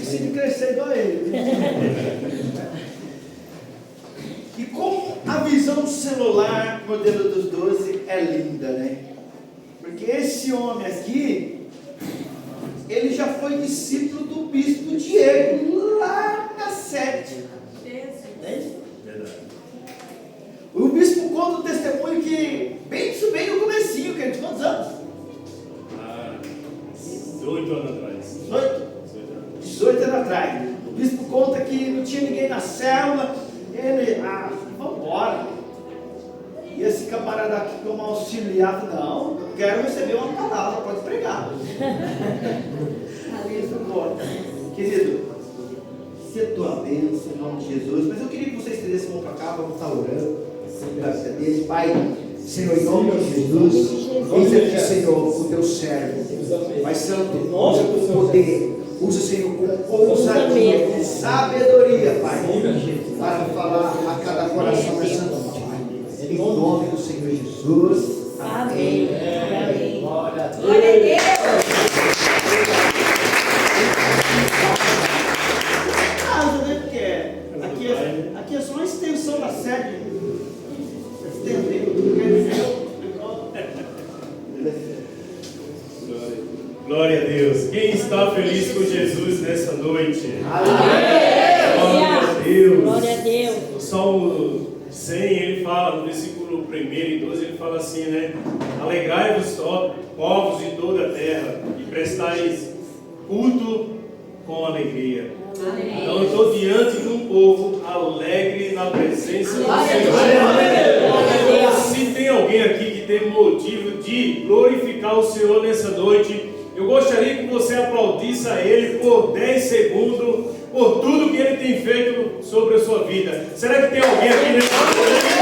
preciso crescer igual a ele. E como a visão do celular, modelo dos 12, é linda, né? Porque esse homem aqui, ele já foi discípulo do bispo Diego, lá na sede. O bispo conta o testemunho que, bem no comecinho, que ele tinha quantos anos? 18 anos atrás. 18 anos atrás. O bispo conta que não tinha ninguém na célula. Ele, vamos embora. E esse camarada aqui, como auxiliar, não, eu quero receber uma palavra, pode pregar. Querido, se a tua bênção em nome de Jesus. Mas eu queria que vocês estendessem a mão para cá, vamos estar orando. Graças a Deus, Pai, Senhor, em nome de Jesus, eis aqui, Senhor, o teu servo, Pai Santo, usa com poder, usa, Senhor, com ousadia, com sabedoria, Pai, para falar a cada coração nessa noite, Pai, em nome do Senhor Jesus, amém. Amém. Glória a Deus. Aqui é só uma extensão da sede. Glória a Deus. Quem está feliz com Jesus nessa noite? Glória a Deus. Glória a Deus. O Salmo 100, ele fala, no versículo 1 e 12, ele fala assim, né? Alegrai-vos, ó povos de toda a terra, e prestais culto com alegria. Então eu estou diante de um povo alegre na presença do Senhor. Se tem alguém aqui que tem motivo de glorificar o Senhor nessa noite, eu gostaria que você aplaudisse a Ele por 10 segundos, por tudo que Ele tem feito sobre a sua vida. Será que tem alguém aqui nessa noite?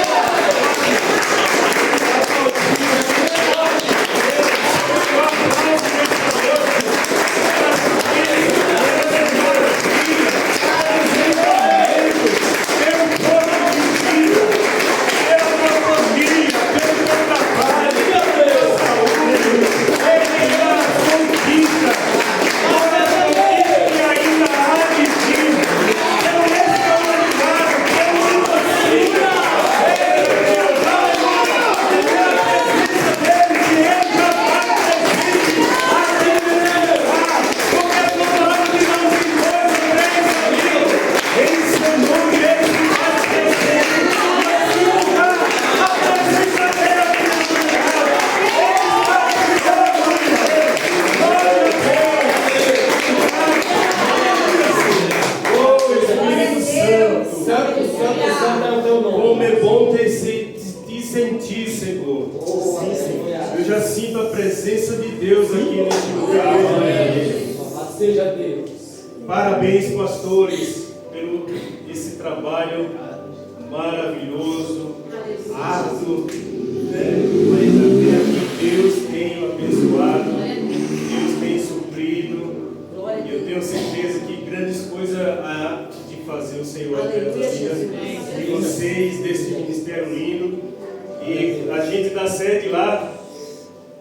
Como é bom te sentir, Senhor. Eu já sinto a presença de Deus aqui neste lugar. Seja Deus. Parabéns, pastores, pelo esse trabalho maravilhoso, árduo, Deus tem abençoado, Deus tem suprido, e eu tenho certeza que grandes coisas há de fazer o Senhor através da vida de vocês, desse ministério lindo. E a gente da sede lá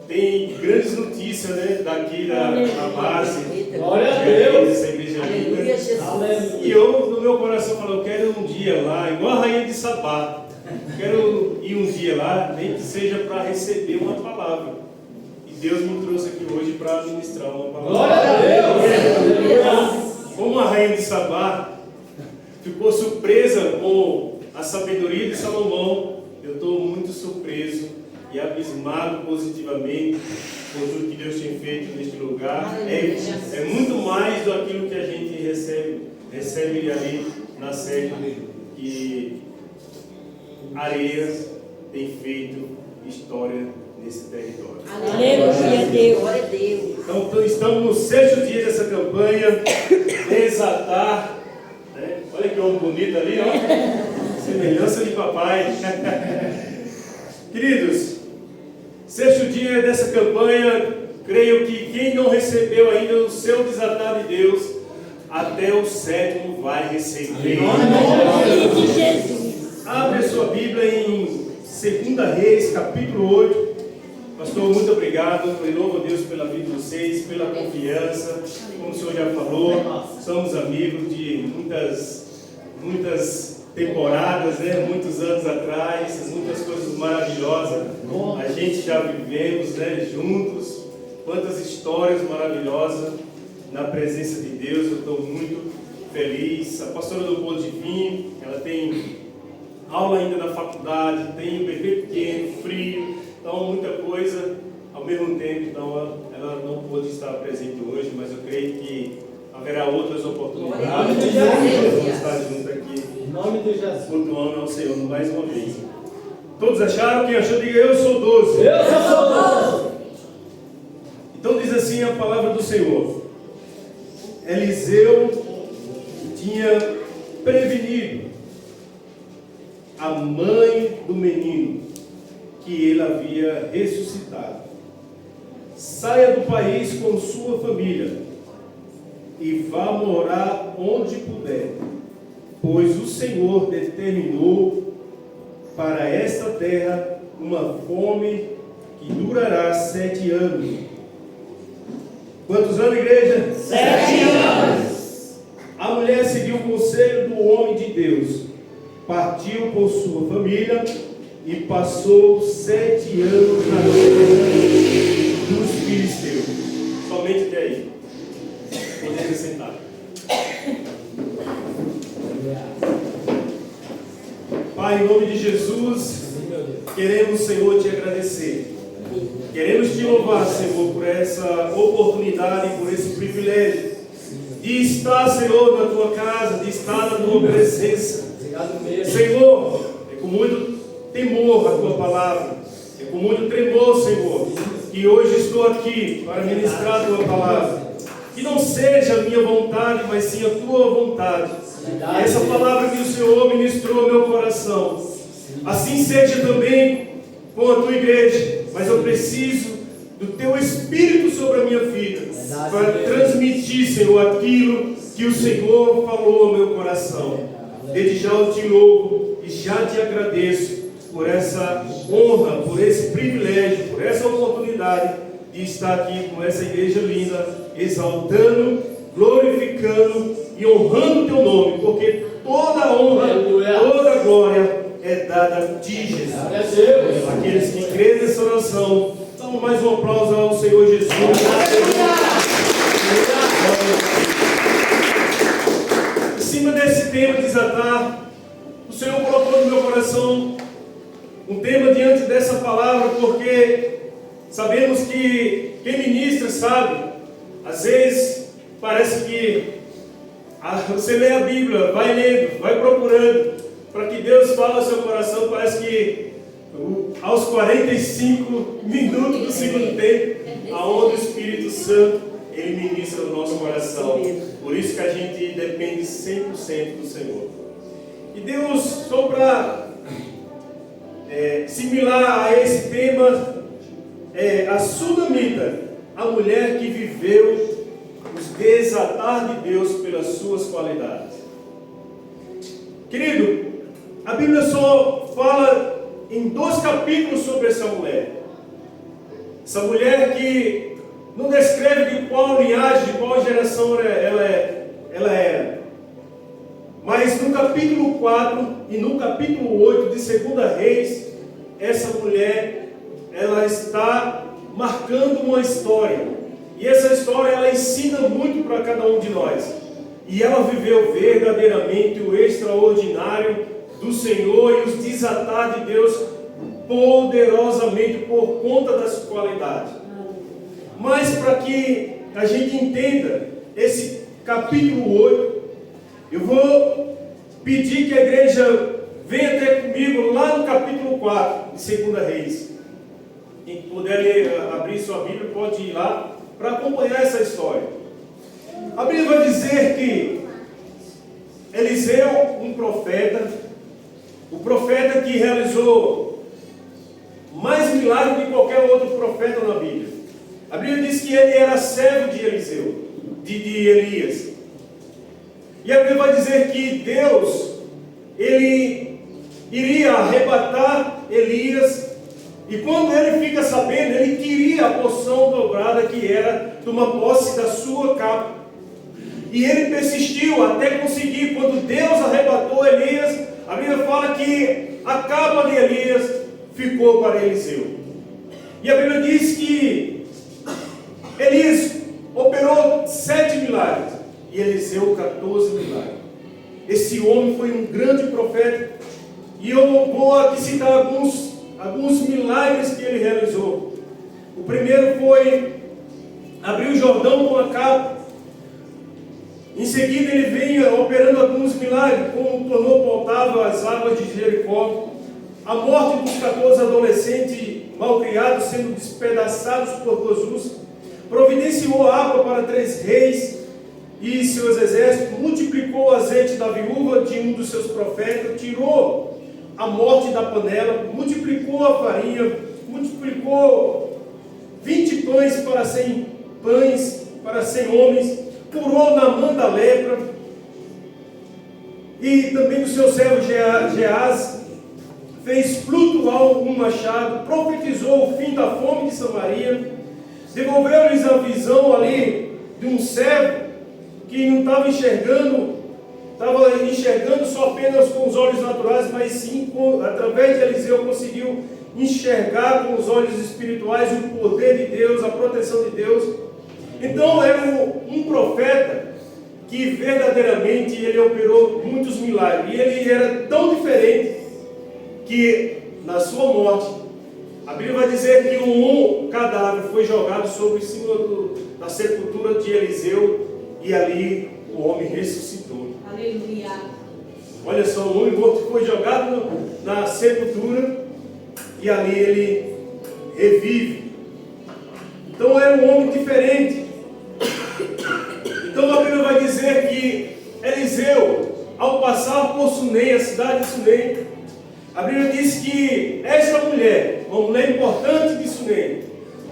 tem grandes notícias, né, daqui da base. Glória a Deus. Essa igreja linda. E eu, no meu coração, falo, eu quero um dia lá, igual a rainha de Sabá. Quero ir um dia lá, nem que seja para receber uma palavra. E Deus me trouxe aqui hoje para ministrar uma palavra. Glória a Deus. Como a rainha de Sabá ficou surpresa com a sabedoria de Salomão, eu estou muito surpreso e abismado positivamente por tudo que Deus tem feito neste lugar. É muito mais do aquilo que a gente recebe ali na sede, que Areias tem feito história nesse território. Glória a Deus. Então estamos no 6º dia dessa campanha, desatar, né? Olha que homem bonito ali, ó. Semelhança de papai. Queridos, 6º dia dessa campanha, creio que quem não recebeu ainda o seu desatar de Deus, até o 7º vai receber. De Jesus. Abre a sua Bíblia em 2 Reis, capítulo 8. Pastor, muito obrigado. Eu louvo a Deus pela vida de vocês, pela confiança. Como o senhor já falou, somos amigos de muitas temporadas, né? Muitos anos atrás, muitas coisas maravilhosas a gente já vivemos, né? Juntos. Quantas histórias maravilosas na presença de Deus. Eu estou muito feliz. A pastora do Povo de Vinho, ela tem aula ainda na faculdade, tem um bebê pequeno, frio, então muita coisa ao mesmo tempo. Então ela não pôde estar presente hoje, mas eu creio que haverá outras oportunidades de estar junto aqui, Em nome de Jesus. cultuando ao Senhor mais uma vez. Todos acharam? Quem achou, diga: eu sou 12. Eu sou 12. Então diz assim a palavra do Senhor: Eliseu tinha prevenido a mãe do menino que ele havia ressuscitado. Saia do país com sua família e vá morar onde puder, pois o Senhor determinou para esta terra uma fome que durará 7 anos. Quantos anos, igreja? 7 anos. A mulher seguiu o conselho do homem de Deus, partiu com sua família e passou 7 anos na terra dos filisteus. Somente até aí. Podemos sentar. Pai, em nome de Jesus, queremos, Senhor, te agradecer. Queremos te louvar, Senhor, por essa oportunidade, por esse privilégio de estar, Senhor, na tua casa, de estar na tua presença. Senhor, é com muito temor a tua palavra, é com muito tremor, Senhor, que hoje estou aqui para ministrar a tua palavra. Que não seja a minha vontade, mas sim a tua vontade. E essa palavra que o Senhor ministrou ao meu coração, assim seja também com a tua igreja. Mas eu preciso do teu Espírito sobre a minha vida, para transmitir, Senhor, aquilo que o Senhor falou ao meu coração. Desde já eu te louvo e já te agradeço por essa honra, por esse privilégio, por essa oportunidade de estar aqui com essa igreja linda, exaltando, glorificando e honrando o teu nome, porque toda a honra, toda a glória é dada a ti, Jesus. Aqueles que creem nessa oração, dão mais um aplauso ao Senhor Jesus. Em cima desse tema, desatar, o Senhor colocou no meu coração um tema diante dessa palavra, porque sabemos que quem ministra sabe, às vezes parece que você lê a Bíblia, vai lendo, vai procurando, para que Deus fale ao seu coração, parece que aos 45 minutos do segundo tempo, aonde o Espírito Santo, Ele ministra o nosso coração. Por isso que a gente depende 100% do Senhor. E Deus, só para similar a esse tema, a Sunamita, a mulher que viveu os desatar de Deus pelas suas qualidades. Querido, a Bíblia só fala em 2 capítulos sobre essa mulher. Essa mulher que não descreve de qual linhagem, de qual geração ela era. Mas no capítulo 4 e no capítulo 8 de 2 Reis, essa mulher, ela está marcando uma história. E essa história, ela ensina muito para cada um de nós. E ela viveu verdadeiramente o extraordinário do Senhor e os desatar de Deus poderosamente por conta das qualidades. Mas para que a gente entenda esse capítulo 8, eu vou pedir que a igreja venha até comigo lá no capítulo 4 de 2 Reis. Quem puder abrir sua Bíblia pode ir lá para acompanhar essa história. A Bíblia vai dizer que Eliseu, um profeta, o profeta que realizou mais milagres que qualquer outro profeta na Bíblia. A Bíblia diz que ele era servo de Eliseu, de Elias. E a Bíblia vai dizer que Deus, ele iria arrebatar Elias E quando ele fica sabendo, ele queria a porção dobrada que era de uma posse da sua capa. E ele persistiu até conseguir. Quando Deus arrebatou Elias, a Bíblia fala que a capa de Elias ficou para Eliseu. E a Bíblia diz que Elias operou 7 milagres e Eliseu 14 milagres. Esse homem foi um grande profeta. E eu vou aqui citar alguns milagres que ele realizou. O primeiro foi abrir o Jordão com a capa. Em seguida ele veio operando alguns milagres, como tornou pautável as águas de Jericó, a morte dos 14 adolescentes malcriados sendo despedaçados por Josué, providenciou água para 3 reis e seus exércitos, multiplicou o azeite da viúva de um dos seus profetas, tirou a morte da panela, multiplicou a farinha, multiplicou 20 pães para 100 homens, curou Naamã da lepra, e também do seu servo Geás, fez flutuar um machado, profetizou o fim da fome de Samaria, devolveu-lhes a visão ali de um servo que não estava enxergando só apenas com os olhos naturais, mas sim, através de Eliseu, conseguiu enxergar com os olhos espirituais o poder de Deus, a proteção de Deus. Então era um profeta que verdadeiramente ele operou muitos milagres. E ele era tão diferente que na sua morte, a Bíblia vai dizer que um cadáver foi jogado sobre cima da sepultura de Eliseu, e ali o homem ressuscitou. Aleluia. Olha só, o homem morto foi jogado na sepultura e ali ele revive. Então era um homem diferente. Então a Bíblia vai dizer que Eliseu, ao passar por Sunem, a cidade de Sunem, a Bíblia diz que esta mulher, uma mulher importante de Sunem,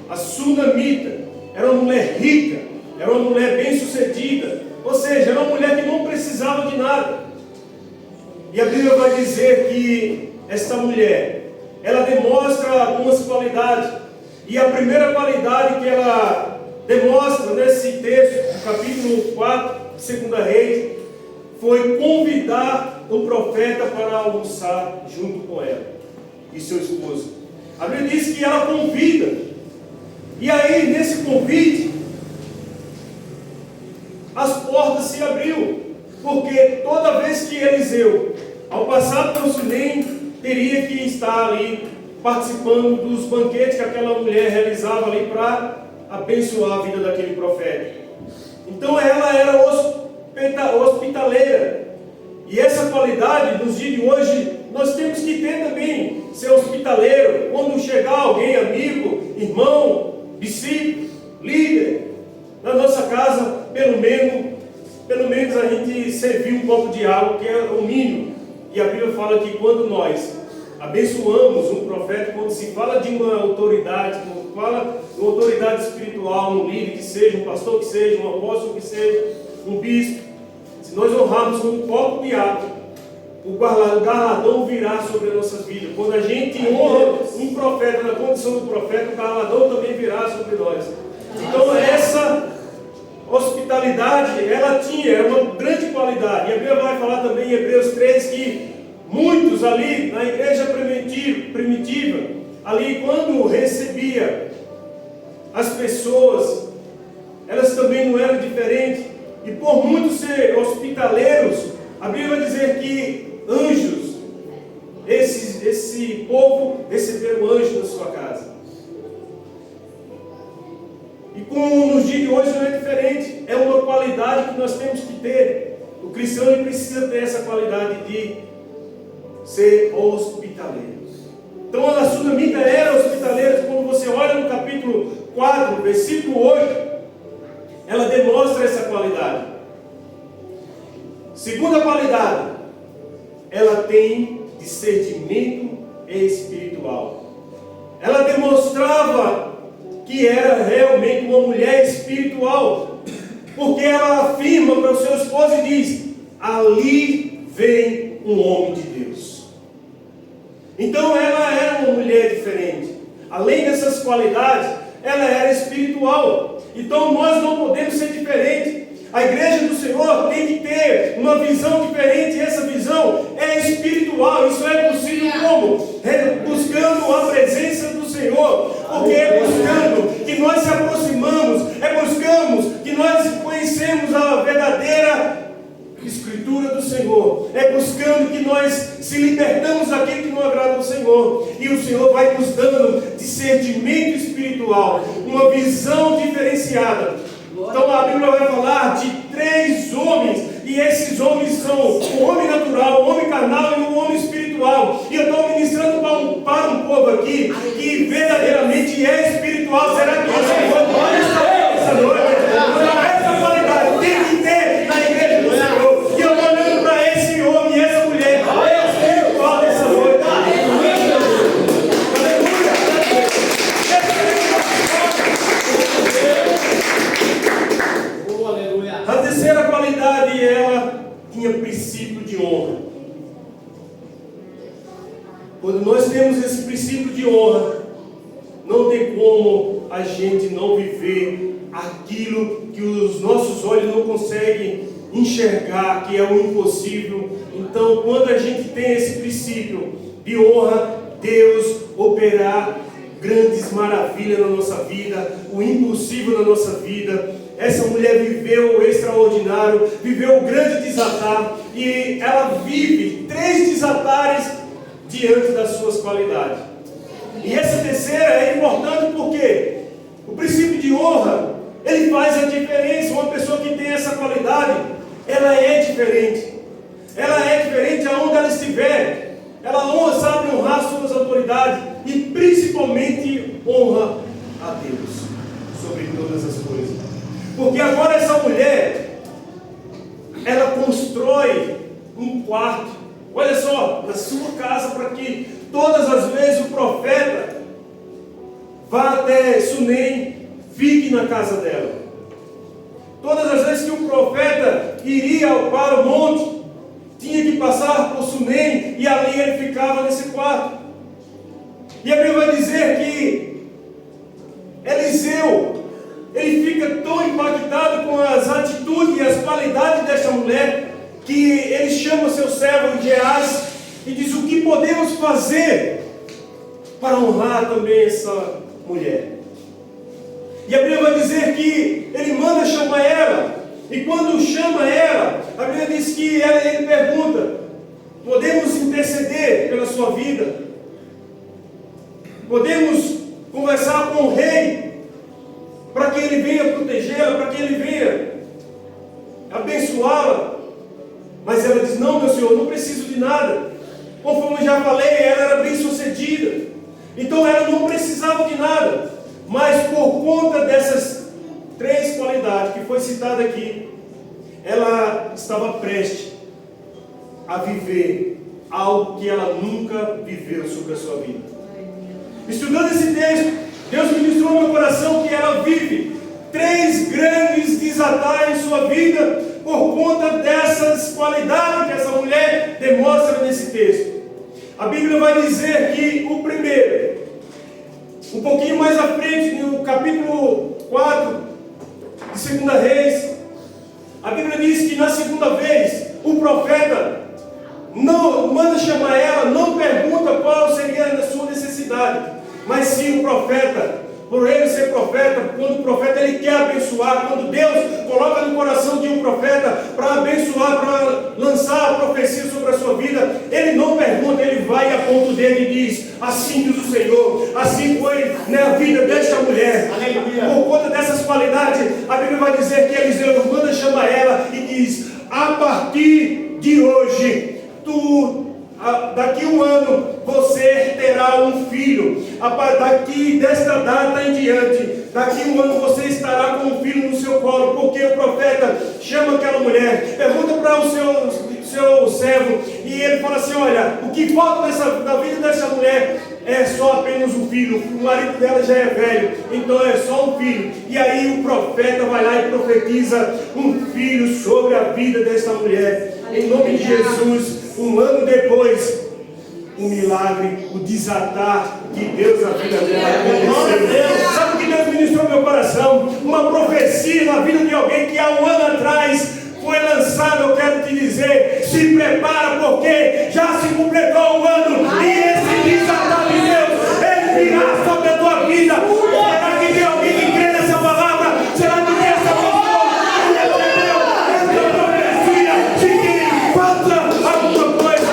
a Sunamita, era uma mulher rica, era uma mulher bem sucedida, ou seja, era uma mulher que não precisava de nada. E a Bíblia vai dizer que esta mulher, ela demonstra algumas qualidades. E a primeira qualidade que ela demonstra nesse texto, capítulo 4, 2 Reis, foi convidar o profeta para almoçar junto com ela e seu esposo. A Bíblia diz que ela convida. E aí, nesse convite, as portas se abriu, porque toda vez que Eliseu, ao passar por Sunem, teria que estar ali participando dos banquetes que aquela mulher realizava ali para abençoar a vida daquele profeta. Então ela era hospitaleira. E essa qualidade, nos dias de hoje, nós temos que ter também, ser hospitaleiro. Quando chegar alguém, amigo, irmão, discípulo, líder, na nossa casa, pelo menos a gente servir um copo de água, que é o mínimo. E a Bíblia fala que quando nós abençoamos um profeta, quando se fala de uma autoridade, quando fala de uma autoridade espiritual, um líder que seja, um pastor que seja, um apóstolo que seja, um bispo, se nós honrarmos com um copo de água, o galardão virá sobre as nossas vidas. Quando a gente honra um profeta na condição do profeta, o galardão também virá sobre nós. Então essa hospitalidade, ela tinha uma grande qualidade. E a Bíblia vai falar também em Hebreus 3 que muitos ali na igreja primitiva, ali quando recebia as pessoas, elas também não eram diferentes. E por muitos ser hospitaleiros, a Bíblia vai dizer que anjos, esse povo recebeu anjos na sua casa. E como nos dias de hoje não é diferente, é uma qualidade que nós temos que ter. O cristão ele precisa ter essa qualidade de ser hospitaleiro. Então a Sunamita era hospitaleira. Quando você olha no capítulo 4, versículo 8, ela demonstra essa qualidade. Segunda qualidade, ela tem discernimento espiritual. Ela demonstrava que era realmente uma mulher espiritual, porque ela afirma para o seu esposo e diz: ali vem um homem de Deus. Então ela era uma mulher diferente. além dessas qualidades, ela era espiritual. Então nós não podemos ser diferentes. A igreja do Senhor tem que ter uma visão diferente, e essa visão é espiritual. Isso é possível como? Buscando a presença do Senhor, porque é buscando que nós se aproximamos, é buscamos que nós conhecemos a verdadeira Escritura do Senhor, é buscando que nós se libertamos daquilo que não agrada ao Senhor, e o Senhor vai nos dando discernimento espiritual, uma visão diferenciada. Então a Bíblia vai falar de 3 homens, e esses homens são o homem natural, o homem carnal e o homem espiritual. E eu estou ministrando para um povo aqui que verdadeiramente é espiritual. Será que o Senhor pode estar essa noite? Essa qualidade tem que ter na igreja do Senhor. E eu estou olhando para esse homem e essa mulher é espiritual dessa noite. A terceira qualidade, ela tinha princípio de honra. Quando nós temos esse princípio de honra, não tem como a gente não viver aquilo que os nossos olhos não conseguem enxergar, que é o impossível. Então, quando a gente tem esse princípio de honra, Deus operar grandes maravilhas na nossa vida, o impossível na nossa vida. Essa mulher viveu o extraordinário, viveu o grande desatar, e ela vive 3 desatares diante das suas qualidades. E essa terceira é importante porque o princípio de honra, ele faz a diferença. Uma pessoa que tem essa qualidade, ela é diferente. Ela é diferente aonde ela estiver. Ela honra, sabe honrar suas autoridades e principalmente honra a Deus sobre todas as coisas. Porque agora essa mulher, ela constrói um quarto, olha só, na sua casa, para que todas as vezes o profeta vá até Sunem, fique na casa dela. Todas as vezes que o profeta iria para o monte, tinha que passar por Sunem, e ali ele ficava nesse quarto. E a Bíblia vai dizer que Eliseu, ele fica tão impactado com as atitudes e as qualidades desta mulher, que ele chama seu servo Geás e diz: o que podemos fazer para honrar também essa mulher? E a Bíblia vai dizer que ele manda chamar ela, e quando chama ela, a Bíblia diz que ele pergunta: podemos interceder pela sua vida? Podemos conversar com o rei para que ele venha protegê-la, para que ele venha abençoá-la? Mas ela diz: não, meu Senhor, não preciso de nada. Conforme eu já falei, ela era bem sucedida, então ela não precisava de nada. Mas por conta dessas 3 qualidades que foi citada aqui, ela estava prestes a viver algo que ela nunca viveu sobre a sua vida. Estudando esse texto, Deus ministrou no meu coração que ela vive 3 grandes desatares em sua vida por conta dessas qualidades que essa mulher demonstra nesse texto. A Bíblia vai dizer que o primeiro, um pouquinho mais à frente, no capítulo 4 de 2 Reis, a Bíblia diz que na segunda vez o profeta não manda chamar ela, não pergunta qual seria a sua necessidade, mas sim o profeta, por ele ser profeta, quando o profeta ele quer abençoar, quando Deus coloca no coração de um profeta para abençoar, para lançar a profecia sobre a sua vida, ele não pergunta, ele vai e aponta o dedo e diz: assim diz o Senhor. Assim foi na vida desta mulher. Aleluia. Por conta dessas qualidades, a Bíblia vai dizer que Eliseu manda chamar ela e diz: a partir de hoje, daqui 1 ano você terá um filho. Daqui desta data em diante, daqui 1 ano você estará com um filho no seu colo. Porque o profeta chama aquela mulher, pergunta para o seu servo, e ele fala assim: olha, o que falta na vida dessa mulher é só apenas um filho. O marido dela já é velho, então é só um filho. E aí o profeta vai lá e profetiza um filho sobre a vida dessa mulher. Em nome de Jesus, 1 ano depois, o milagre, o desatar que Deus na vida dela aconteceu. Sabe o que Deus ministrou no meu coração? Uma profecia na vida de alguém que há um ano atrás foi lançado. Eu quero te dizer, se prepara, porque já se completou um ano, e esse desatar de Deus, ele virá sobre a tua vida. Será que tem alguém que crê nessa palavra? Será que tem essa pessoa que recebeu essa profecia de que falta alguma coisa?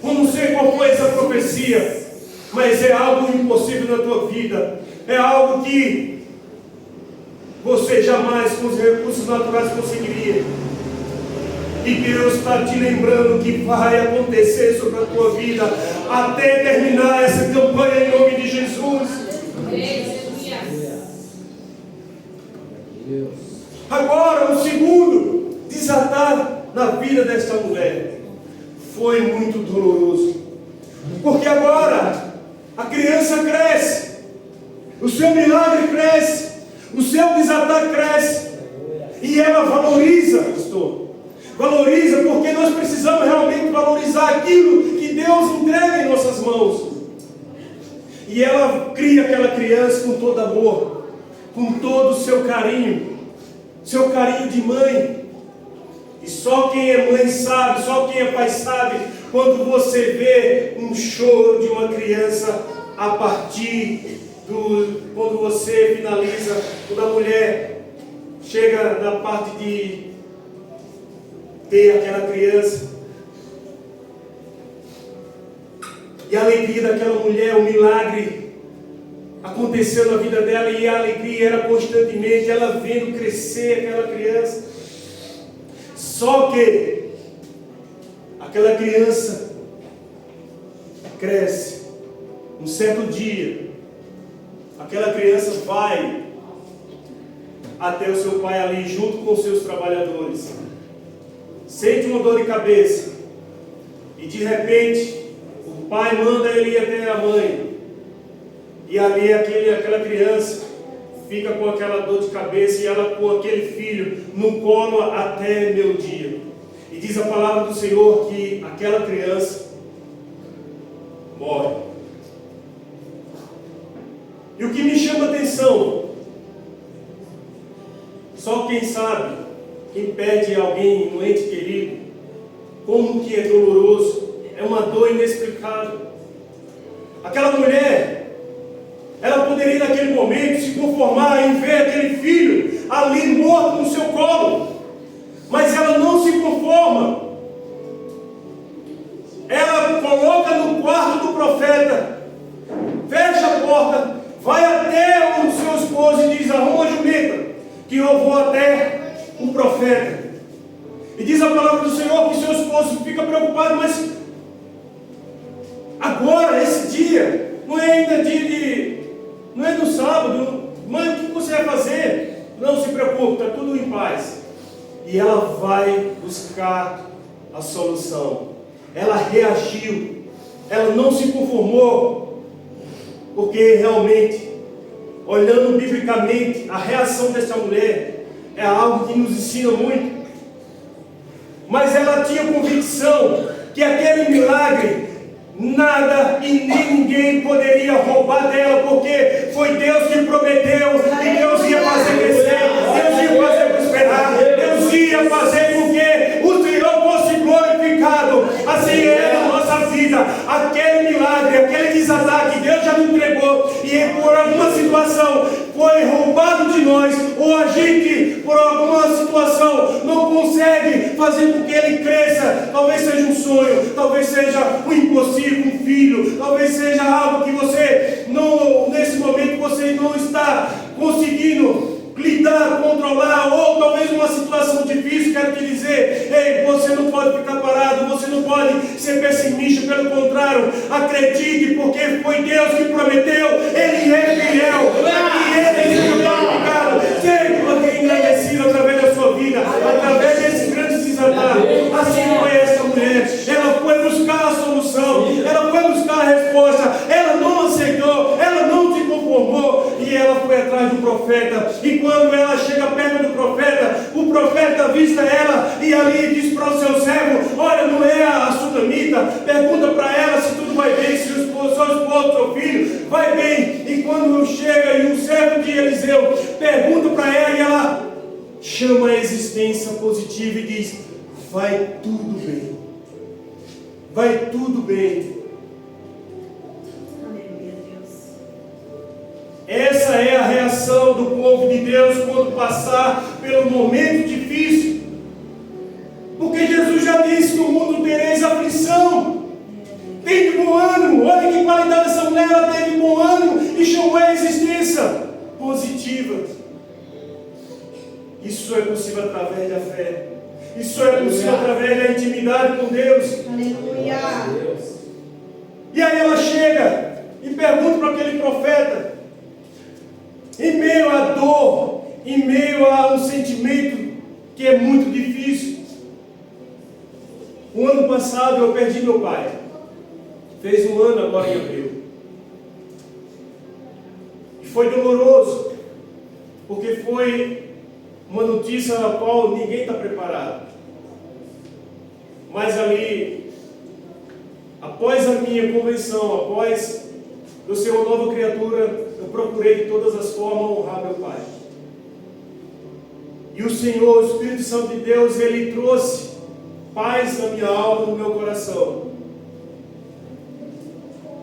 Não sei qual foi essa profecia, mas é algo impossível na tua vida. É algo que você jamais, com os recursos naturais, conseguiria. E Deus está te lembrando que vai acontecer sobre a tua vida até terminar essa campanha em nome de Jesus. Agora, o segundo desatar na vida desta mulher foi muito doloroso, porque agora a criança cresce, o seu milagre cresce, o seu desatar cresce, e ela valoriza, pastor. Valoriza, porque nós precisamos realmente valorizar aquilo que Deus entrega em nossas mãos. E ela cria aquela criança com todo amor, com todo o seu carinho de mãe. E só quem é mãe sabe, só quem é pai sabe, quando você vê um choro de uma criança a partir quando você finaliza, quando a mulher chega na parte de ter aquela criança, e a alegria daquela mulher, o milagre aconteceu na vida dela, e a alegria era constantemente ela vendo crescer aquela criança. Só que aquela criança cresce. Um certo dia, aquela criança vai até o seu pai ali, junto com os seus trabalhadores. Sente uma dor de cabeça, e de repente o pai manda ele ir até a mãe, e ali aquela criança fica com aquela dor de cabeça, e ela com aquele filho no colo até meu dia. E diz a palavra do Senhor que aquela criança morre. E o que me chama a atenção, só quem sabe, quem perde alguém, um ente querido, como que é doloroso, é uma dor inexplicável. Aquela mulher, ela poderia naquele momento se conformar em ver aquele filho ali morto no seu colo, mas ela não se conforma. Ela coloca no quarto do profeta, fecha a porta, vai até o seu esposo e diz: arruma a jumenta, que eu vou até o profeta. E diz a palavra do Senhor que seu esposo fica preocupado, mas agora, esse dia, não é ainda não é no sábado, mãe, o que você vai fazer? Não se preocupe, está tudo em paz. E ela vai buscar a solução. Ela reagiu, ela não se conformou, porque realmente, olhando biblicamente, a reação dessa mulher é algo que nos ensina muito. Mas ela tinha convicção que aquele milagre, nada e nem ninguém poderia roubar dela, porque foi Deus que prometeu, e Deus ia fazer crescer, Deus ia fazer prosperar, Deus ia fazer com que o Senhor fosse glorificado. Assim é na nossa vida. Aquele milagre, aquele desatar que Deus já nos entregou, e por alguma situação foi roubado de nós, ou a gente por alguma situação não consegue fazer com que ele cresça. Talvez seja um sonho, talvez seja um impossível, um filho, talvez seja algo que você não, nesse momento você não está conseguindo lidar, controlar, ou talvez uma situação difícil. Quero te dizer, ei, você não pode ficar parado, você não pode ser pessimista, pelo contrário, acredite, porque foi Deus que prometeu, Ele é fiel, e Ele é glorificado. Seja engrandecido através da sua vida, através desses grandes desatar. Assim foi essa mulher, ela foi buscar a solução, ela foi buscar a resposta, ela não aceitou, ela não se conformou, e ela ela foi atrás do profeta. E quando ela chega perto do profeta, o profeta avista ela e ali diz para o seu servo: olha, não é a sunamita, pergunta para ela se tudo vai bem, se o esposo, seu filho, vai bem. E quando chega e o servo de Eliseu pergunta para ela, e ela chama a existência positiva e diz: vai tudo bem, vai tudo bem. Essa é a reação do povo de Deus quando passar pelo momento difícil. Porque Jesus já disse: no mundo tereis aflição. Tem de bom ânimo. Olha que qualidade dessa mulher, ela teve bom ânimo e chamou a existência positiva. Isso é possível através da fé. Isso é possível através da intimidade com Deus. Aleluia. E aí ela chega e pergunta para aquele profeta, em meio à dor, em meio a um sentimento que é muito difícil. O ano passado eu perdi meu pai. Fez um ano agora em abril. E foi doloroso, porque foi uma notícia na qual ninguém está preparado. Mas ali, após a minha conversão, após eu ser uma nova criatura, eu procurei de todas as formas honrar meu pai. E o Senhor, o Espírito Santo de Deus, Ele trouxe paz na minha alma, no meu coração.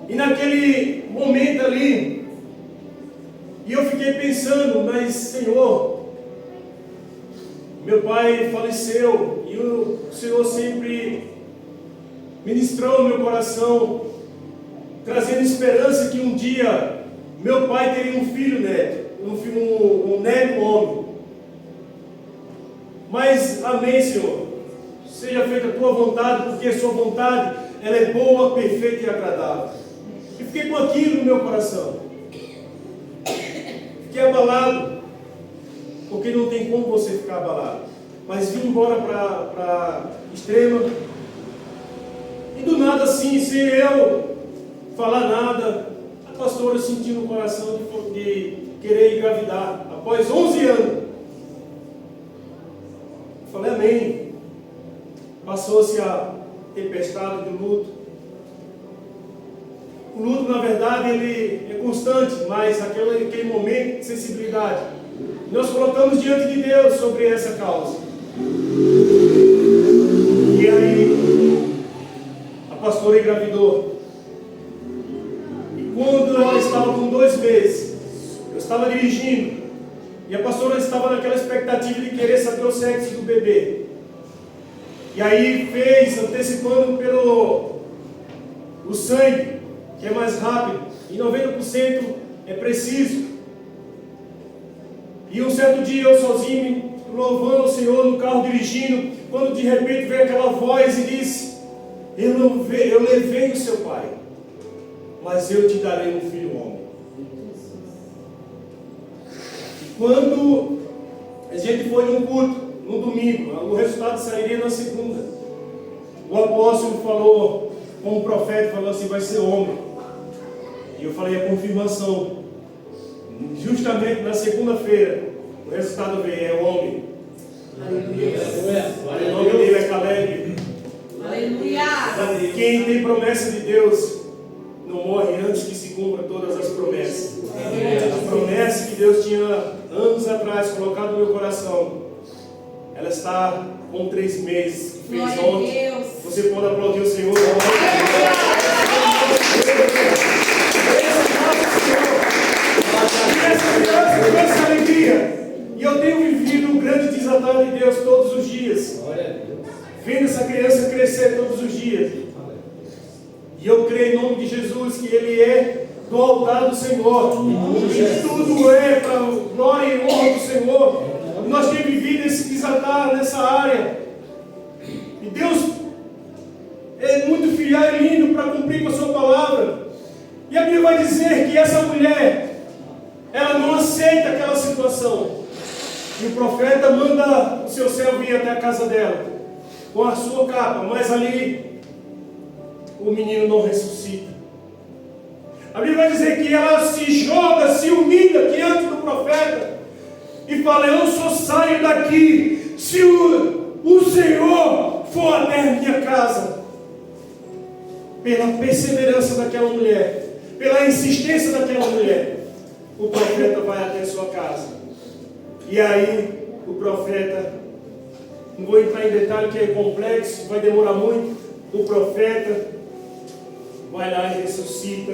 E naquele momento ali, e eu fiquei pensando, mas Senhor, meu pai faleceu, e o Senhor sempre ministrou no meu coração, trazendo esperança que um dia meu pai teria um filho neto, um neto homem. Mas amém, Senhor, seja feita a tua vontade, porque a sua vontade ela é boa, perfeita e agradável. E fiquei com aquilo no meu coração. Fiquei abalado, porque não tem como você ficar abalado. Mas vim embora para Extrema, e do nada assim, sem eu falar nada, a pastora sentiu no coração de querer engravidar, após 11 anos. Eu falei amém. Passou-se a tempestade do luto. O luto, na verdade, ele é constante, mas aquele momento de sensibilidade, nós colocamos diante de Deus sobre essa causa. E aí, a pastora engravidou. E quando ela estava com 2 meses, eu estava dirigindo, e a pastora estava naquela expectativa de querer saber o sexo do bebê. E aí fez, antecipando pelo o sangue, que é mais rápido, e 90% é preciso. E um certo dia eu sozinho, louvando o Senhor no carro dirigindo, quando de repente veio aquela voz e disse: eu levei o seu pai, mas eu te darei um filho homem. E quando a gente foi num culto, no domingo, o resultado sairia na segunda, o apóstolo falou, como profeta, falou assim: vai ser homem. E eu falei a confirmação. Justamente na segunda-feira, o resultado veio, é homem. Aleluia. O nome dele é Caleb. Aleluia. Quem tem promessa de Deus não morre antes que se cumpra todas as promessas. A promessa que Deus tinha anos atrás colocado no meu coração, ela está com 3 meses. Fez ontem. Você pode aplaudir o Senhor. Essa alegria. E eu tenho vivido um grande desatar de Deus todos os dias. Vendo essa criança crescer todos os dias. E eu creio em nome de Jesus que Ele é do altar do Senhor. E tudo é para a glória e honra do Senhor. E nós temos vivido esse desatar nessa área. E Deus é muito fiel e lindo para cumprir com a sua palavra. E a Bíblia vai dizer que essa mulher, ela não aceita aquela situação. E o profeta manda o seu servo ir até a casa dela, com a sua capa, mas ali o menino não ressuscita. A Bíblia vai dizer que ela se joga, se humilha diante do profeta e fala: eu só saio daqui se o Senhor for até a minha casa. Pela perseverança daquela mulher, pela insistência daquela mulher, o profeta vai até a sua casa. E aí o profeta, não vou entrar em detalhe que é complexo, vai demorar muito. O profeta vai lá e ressuscita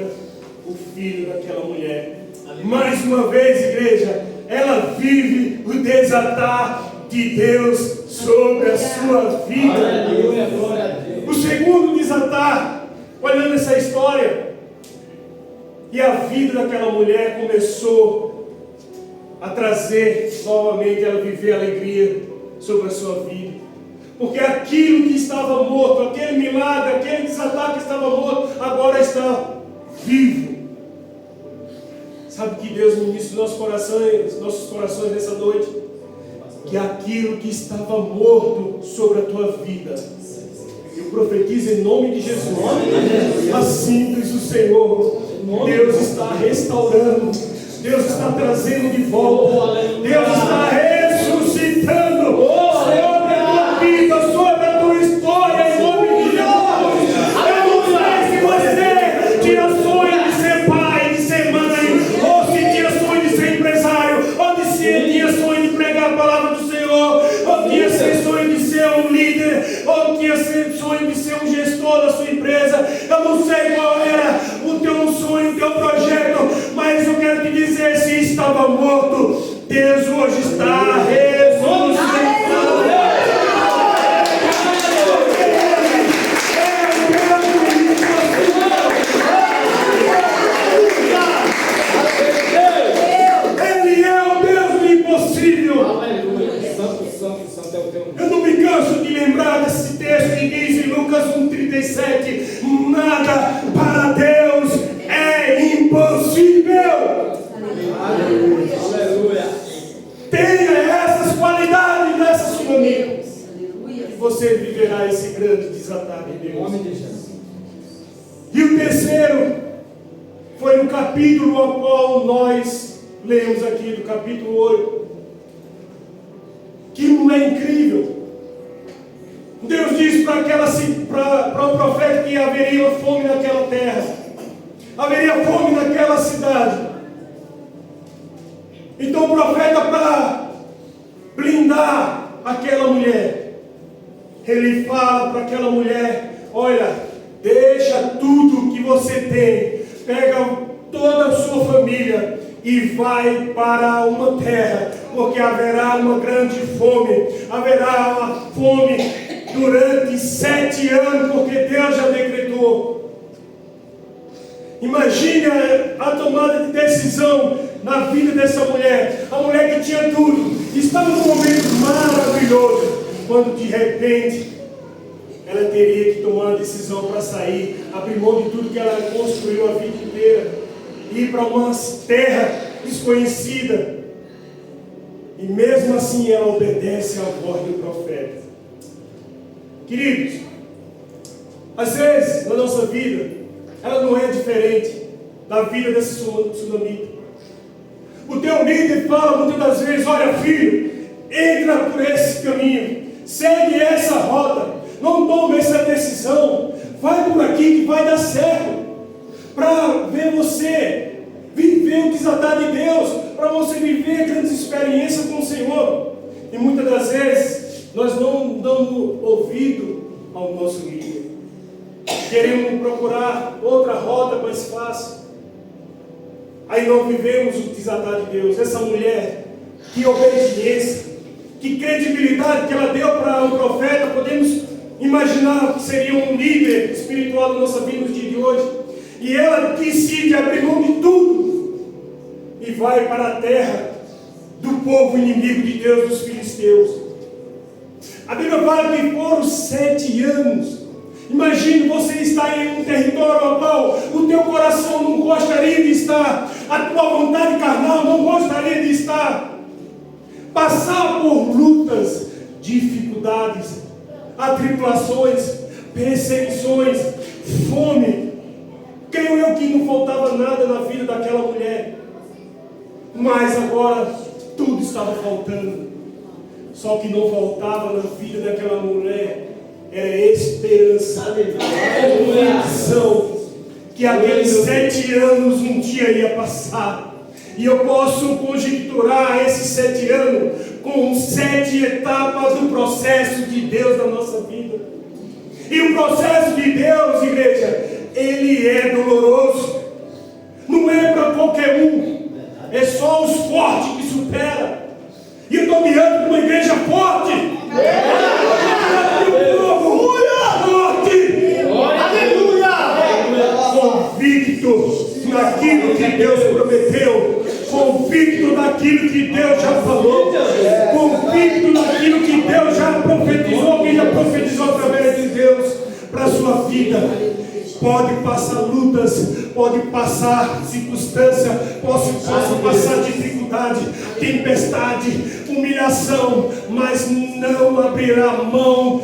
o filho daquela mulher. Mais uma vez, igreja, ela vive o desatar de Deus sobre a sua vida. Aleluia, glória a Deus. O segundo desatar, olhando essa história, e a vida daquela mulher começou a trazer novamente, ela viver alegria sobre a sua vida. Porque aquilo que estava morto, aquele milagre, aquele desatar que estava morto, agora está vivo. Sabe que Deus ministra nossos corações nessa noite? Que aquilo que estava morto sobre a tua vida, eu profetizo em nome de Jesus. Assim diz o Senhor. Deus está restaurando. Deus está trazendo de volta. Deus está ressuscitando sobre a tua vida, sobre a tua história, em nome de Jesus. Eu não sei se você tinha sonho de ser pai, de ser mãe, ou se tinha sonho de ser empresário, ou se tinha sonho de pregar a palavra do Senhor, ou tinha sonho de ser um líder, ou tinha sonho de ser um gestor da sua empresa. Eu não sei qual era o teu sonho, o teu projeto, mas eu quero te dizer: se estava morto, Deus hoje está ressuscitando. Ele é o Deus do impossível. Aleluia. Santo, santo, santo é o teu nome. Eu não me canso de lembrar desse texto que diz em Lucas 1,37: nada para Deus é impossível. Aleluia. Aleluia. Tenha essas qualidades nessa sua vida, e você viverá esse grande desatar de Em Deus. nome de Jesus. E o terceiro foi no capítulo ao qual nós lemos aqui, do capítulo 8. Que mulher incrível! Deus disse para o profeta que haveria fome naquela terra, haveria fome naquela cidade. Então o profeta, para blindar aquela mulher, ele fala para aquela mulher: olha, deixa tudo que você tem, pega toda a sua família e vai para uma terra, porque haverá uma grande fome, haverá uma fome durante 7 anos, porque Deus já decretou. Imagine a tomada de decisão na vida dessa mulher, a mulher que tinha tudo, estava num momento maravilhoso, quando de repente ela teria que tomar uma decisão para sair, abrir mão de tudo que ela construiu a vida inteira, ir para uma terra desconhecida. E mesmo assim ela obedece à voz do profeta. Queridos, às vezes na nossa vida, ela não é diferente da vida desse sunamita. O teu líder fala muitas das vezes: olha, filho, entra por esse caminho, segue essa rota, não tome essa decisão, vai por aqui que vai dar certo, para ver você viver o desatar de Deus, para você viver grandes experiências com o Senhor. E muitas das vezes nós não damos ouvido ao nosso líder, queremos procurar outra rota mais fácil, aí não vivemos o desatar de Deus. Essa mulher, que obediência, que credibilidade que ela deu para o profeta. Podemos imaginar que seria um líder espiritual da nossa vida nos dias de hoje, e ela decide abrir mão de tudo e vai para a terra do povo inimigo de Deus, dos filisteus. A Bíblia fala que foram 7 anos. Imagine você estar em um território ao qual o teu coração não gostaria de estar, a tua vontade carnal não gostaria de estar. Passar por lutas, dificuldades, atribulações, perseguições, fome, Creio eu que não faltava nada na vida daquela mulher. Mas agora tudo estava faltando. Só que não faltava na vida daquela mulher era esperança, convicção que aqueles 7 anos um dia ia passar. E eu posso conjecturar esses 7 anos com 7 etapas do processo de Deus na nossa vida. E o processo de Deus, igreja, ele é doloroso. Não é para qualquer um. É só os fortes que superam. E eu estou diante de uma igreja forte. De um povo forte. Aleluia. Convicto naquilo que Deus prometeu. Convicto daquilo que Deus já falou. Convicto naquilo que Deus já profetizou. Que já profetizou através de Deus para a sua vida. Pode passar lutas, pode passar circunstância, posso passar dificuldade, tempestade, humilhação, mas não abrirá mão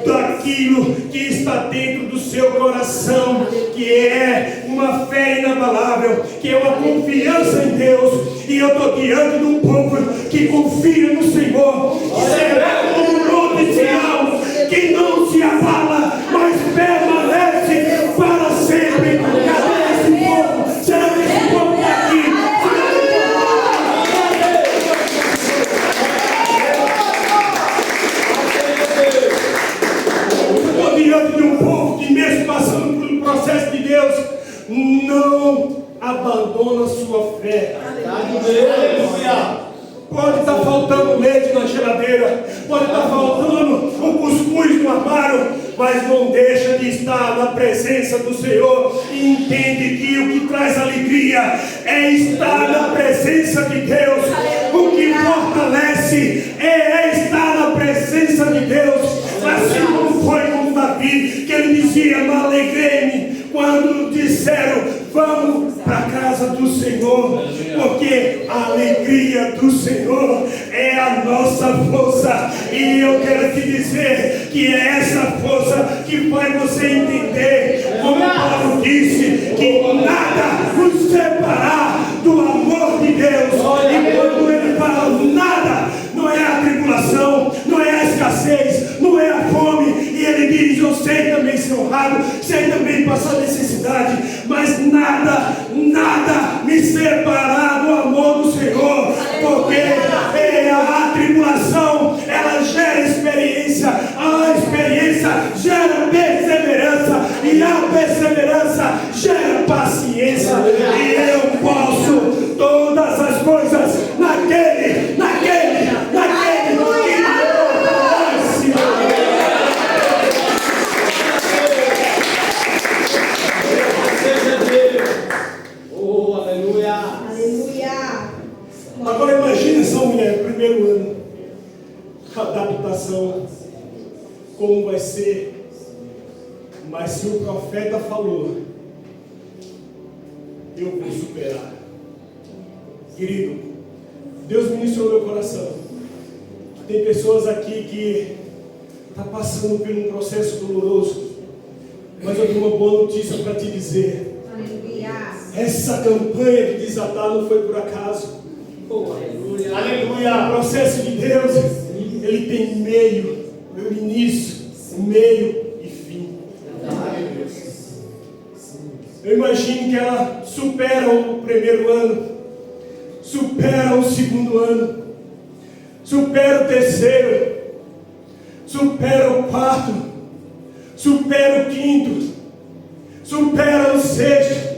daquilo que está dentro do seu coração, que é uma fé inabalável, que é uma confiança em Deus. E eu estou diante de um povo que confia no Senhor, que será como um monte Sião, que não se abala, mas permanece para sempre. Cadê esse povo? Será que esse povo está aqui? Estou diante de um povo que, mesmo passando pelo processo de Deus, não abandona a sua fé. Pode estar faltando leite na geladeira, pode estar faltando um cuscuz no armário, mas não deixa de estar na presença do Senhor e entende que o que traz alegria é estar na presença de Deus. O que fortalece é estar na presença de Deus, assim como foi com Davi, que ele dizia: "Mas alegrei-me quando disseram, vamos para a casa do Senhor", porque a alegria do Senhor é a nossa força. E eu quero te dizer que é essa força que faz você entender, como Paulo disse, que nada nos separar do amor de Deus. E quando ele fala nada, não é a tribulação, não é a escassez, não é a fome. E ele diz: eu sei também ser honrado, sei também passar necessidade, mas nada me separar do amor do Senhor, porque a tribulação, ela gera experiência, a experiência gera perseverança, e a perseverança gera paciência. E eu posso todas as coisas naquele que me fortalece. Oh, aleluia. Agora imagine essa mulher, primeiro ano, adaptação, como vai ser. Mas se o profeta falou, eu vou superar. Querido, Deus ministrou meu coração. Tem pessoas aqui que estão passando por um processo doloroso, mas eu tenho uma boa notícia para te dizer. Essa campanha de desatar não foi por acaso. Aleluia. O processo de Deus, ele tem meio, início, meio e fim. Eu imagino que ela supera o primeiro ano, supera o segundo ano, supera o terceiro, supera o quarto, supera o quinto, supera o sexto.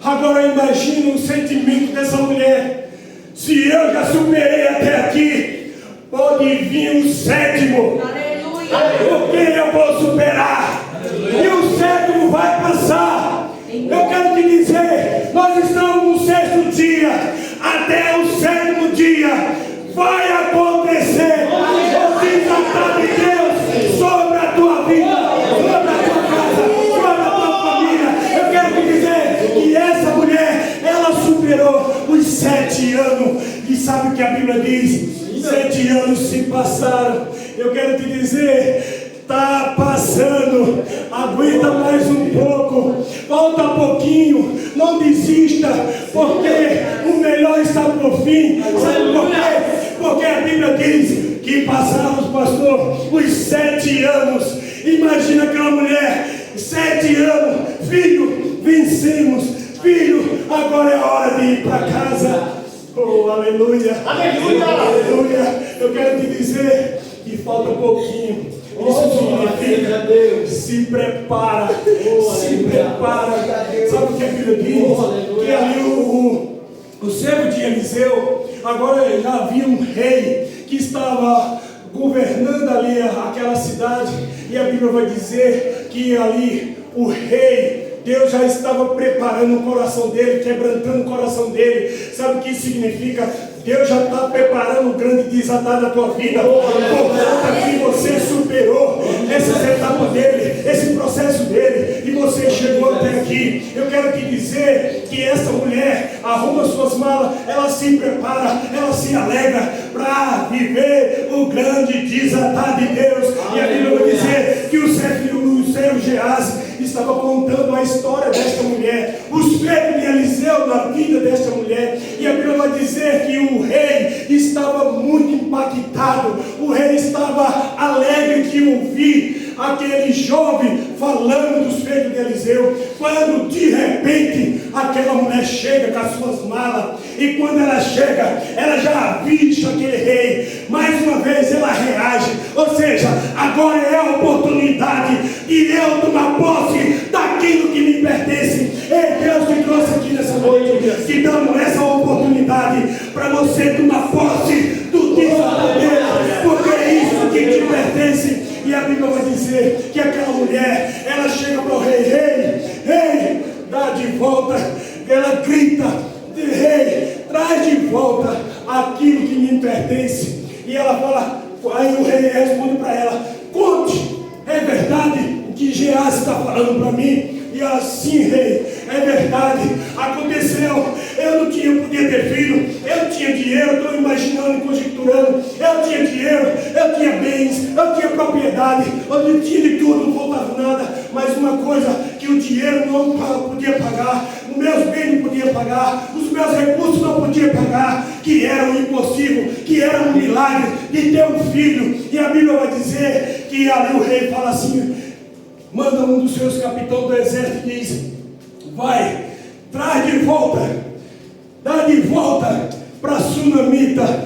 Agora eu imagino o sentimento dessa mulher. Se eu já superei até aqui, pode vir o sétimo. Porque eu vou superar. E o sétimo vai passar. Eu quero te dizer, nós estamos no 6º dia. Até o 7º dia vai acontecer o desatar de Deus sobre a tua vida, sobre a tua casa, sobre a tua família. Eu quero te dizer que essa mulher, ela superou os 7 anos. E sabe o que a Bíblia diz? 7 anos se passaram. Eu quero te dizer, Está passando, aguenta mais um pouco, falta pouquinho, não desista, porque o melhor está por fim. Sabe por quê? Porque a Bíblia diz que passaram, pastor, os 7 anos. Imagina aquela mulher, 7 anos, filho, vencemos, filho, agora é hora de ir para casa. Oh, aleluia, aleluia, aleluia. Eu quero te dizer que falta pouquinho. Isso significa, se prepara, se prepara. Sabe o que a Bíblia diz? Que ali o servo de Eliseu, agora já havia um rei que estava governando ali aquela cidade, e a Bíblia vai dizer que ali o rei, Deus já estava preparando o coração dele, quebrantando o coração dele. Sabe o que isso significa? Deus já está preparando o grande desatar da tua vida, por conta que você superou essas etapas dele, esse processo dele, e você chegou até aqui. Eu quero te dizer que essa mulher arruma suas malas, ela se prepara, ela se alegra para viver o grande desatar de Deus. E a Bíblia vai dizer que o servo Geazi estava contando a história desta mulher, os feitos de Eliseu na vida desta mulher, e a Bíblia vai dizer que o rei estava muito impactado, o rei estava alegre de ouvir aquele jovem falando dos feitos de Eliseu, quando de repente aquela mulher chega com as suas malas, e quando ela chega, ela já avista aquele rei, mais uma vez ela reage, ou seja, agora é a oportunidade de eu tomar posse daquilo que me pertence. Ei, Deus te trouxe aqui nessa noite, te damos essa oportunidade para você tomar posse do desatar dele, porque é isso que te pertence. E a Bíblia vai dizer que aquela mulher, ela chega para o rei, rei, dá de volta, ela grita, rei, traz de volta aquilo que me pertence. E ela fala, aí o rei responde para ela, conte, é verdade o que Geazi está falando para mim? E ela, sim, rei, é verdade, aconteceu, eu não podia ter filho, eu tinha dinheiro, estou imaginando e conjecturando, eu tinha dinheiro, eu tinha bens, eu tinha propriedade, eu tinha de tudo, não faltava nada, mas uma coisa que o dinheiro não podia pagar, os meus bens não podiam pagar, os meus recursos não podiam pagar, que era o impossível, que era um milagre de ter um filho. E a Bíblia vai dizer que ali o rei fala assim, manda um dos seus capitães do exército e diz, vai, traz de volta, dá de volta para a sunamita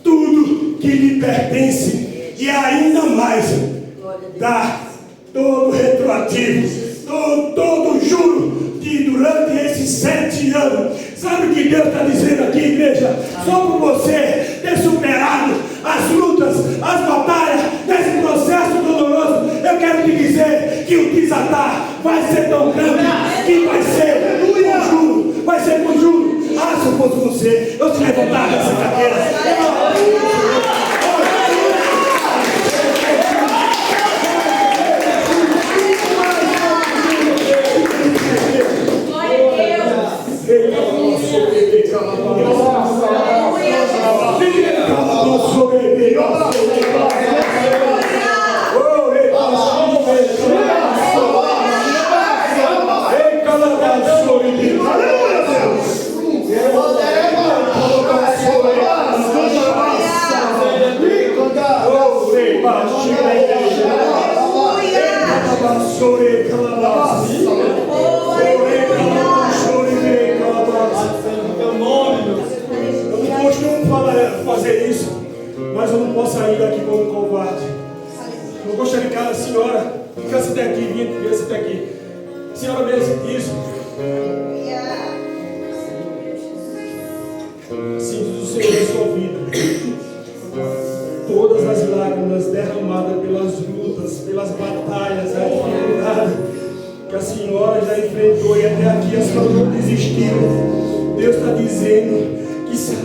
tudo que lhe pertence, e ainda mais, dá todo retroativo, todo juro de durante esses 7 anos. Sabe o que Deus está dizendo aqui, igreja? Só por você ter superado as lutas, as batalhas, nesse processo doloroso, eu quero te dizer que o desatar vai ser tão grande que vai ser com juro, vai ser com juro. Ah, se eu fosse você, eu te levantava dessa cadeira. Fazer isso, mas eu não posso sair daqui como covarde. Eu gostaria que a senhora ficasse até aqui, viesse até aqui. A senhora mesmo isso. Assim diz o Senhor em sua vida. Todas as lágrimas derramadas pelas lutas, pelas batalhas, a dificuldade que a senhora já enfrentou e até aqui a senhora não desistiu. Deus está dizendo que se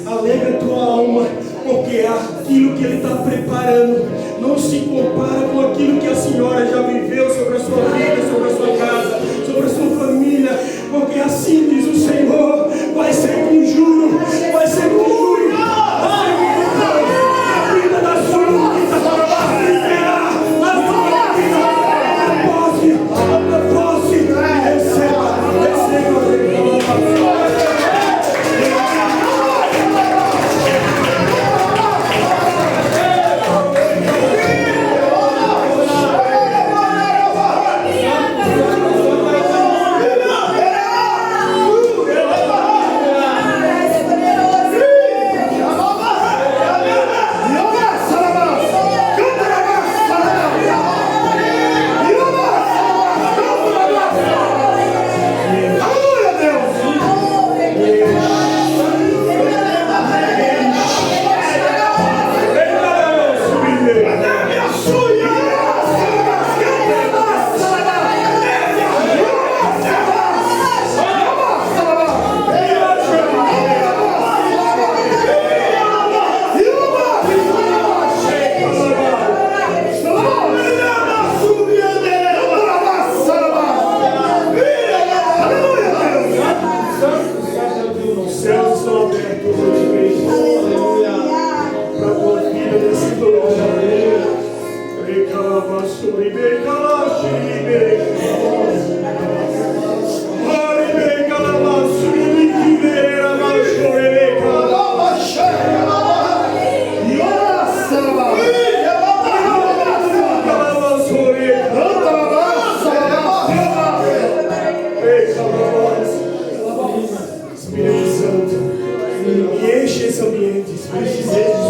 alegra a tua alma, porque aquilo que Ele está preparando não se compara com aquilo que a senhora já viveu sobre a sua vida, sobre a sua casa, sobre a sua família, porque assim diz o Senhor, vai ser com juro, vai ser com juro. A vida da sua vida vai liberar esse ambiente, Espírito de Deus.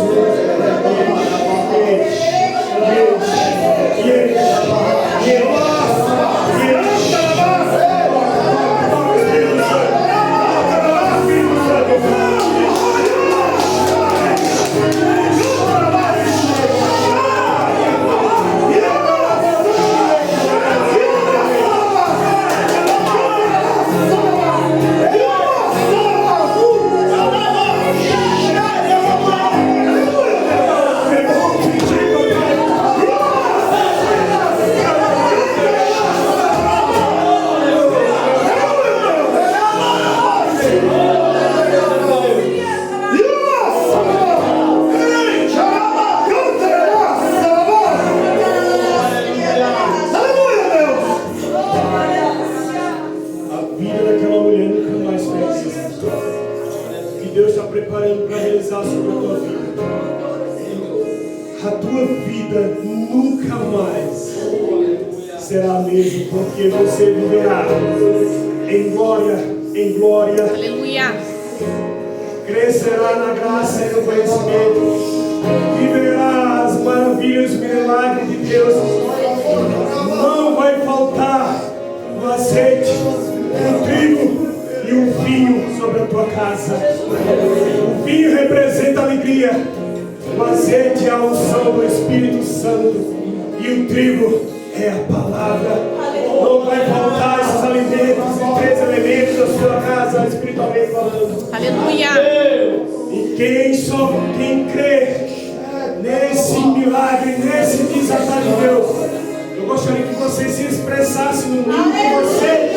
Porque você viverá em glória, em glória. Aleluia. Crescerá na graça e no conhecimento. Viverá as maravilhas e milagres de Deus. Não vai faltar o azeite, o trigo e o vinho sobre a tua casa. O vinho representa a alegria. O azeite é a unção do Espírito Santo. E o trigo é a palavra. Não vai faltar esses alimentos, esses 3 elementos da sua casa, espiritualmente falando. Aleluia. E quem crê nesse milagre, nesse desatar de Deus, eu gostaria que você se expressasse no nível que você